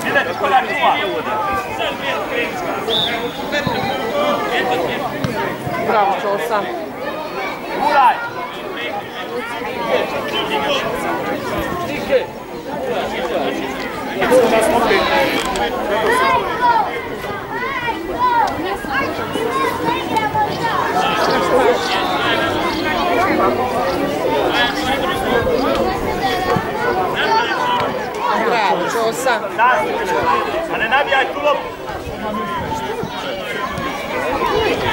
Idete koljak ima. Bravo, Čosa. Guraj. Bravo, Čosa. A ne nabijaj tu loptu.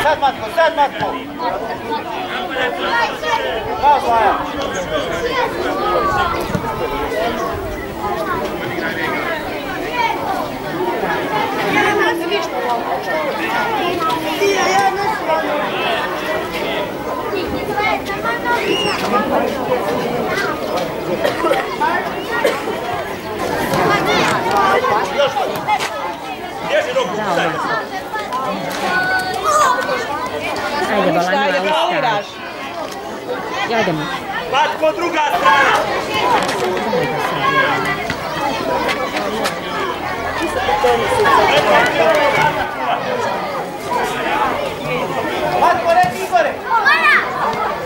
Sad Matko, sad Matko. Bravo, Slaja. Bježi ruku, udaj. Ajde, Balanja, Jademo. Matko, druga strana. Matko, reci Igore.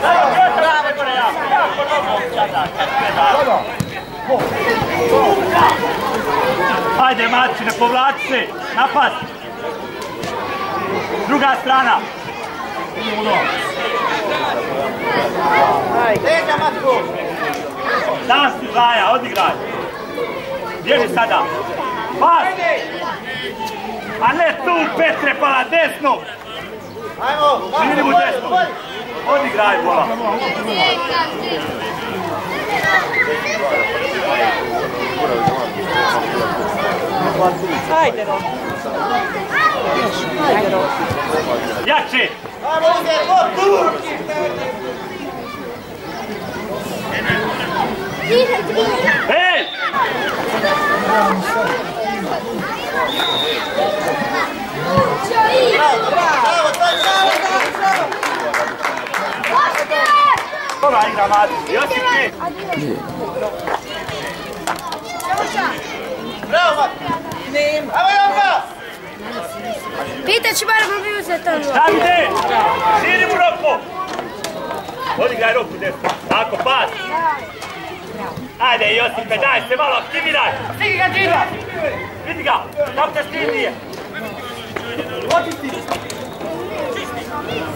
Bravo, Igore, jako dobro. Hajde, Matči, ne povlači se. Napad. Druga strana. Leđa, Matko. Danas ti Zaja, odigraj. Bježi sada. Pas. A ne tu, Petre, pa na desnu. Širi mu desnu. Odigraj, bola. Ajde, Ro. Ajde, Ro. Jače. Hej! Dobra igra, Mati. Josip je. Bravo, Mati. Nema. Evo Jonka. Pita će bar bi uzeti ono. Davide, širi mu ruku. Odigraj ruku desno. Tako, pas. Ajde, Josipe, daj se malo, aktiviraj. Stigi ga, Džina. Vidi ga, kako te stivnije.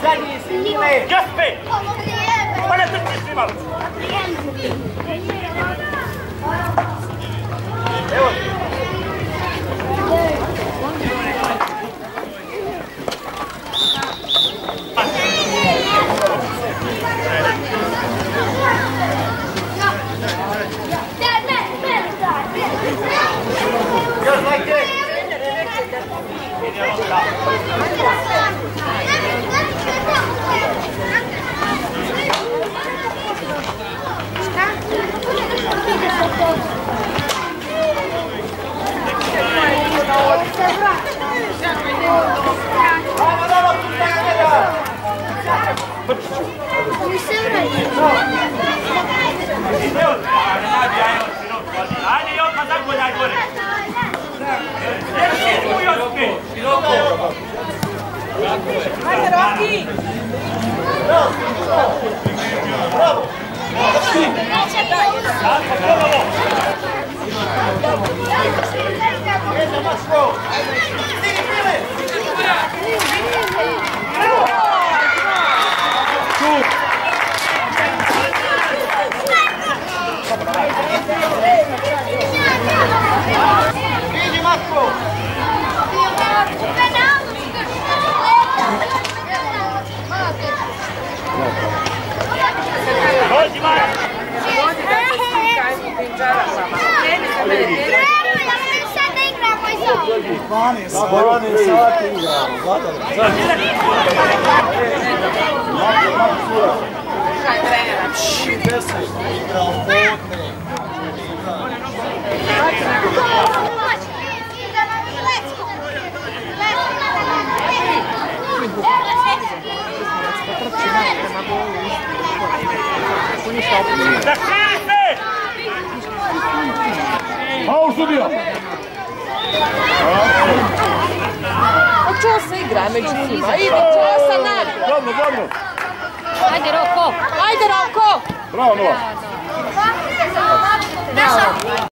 Zadnji si, Mile. Josipe. Pa ne trčiš si malo. Evo ti. Just like this. Ajde, Joka, zagoljaj gore. Ajde, Roki. Bravo. Bravo. Tako, ponovo. Jeza, Mačko. Stigi, Mile. Šut. Vidi, Mačko. Dođi, Maja. Vani sati igramo. Faul sudija! Čosa igra među njima. Ide Čosa naprijed. Dobro. Ajde, Roko! Ajde, Roko! Bravo, Nova. Bravo.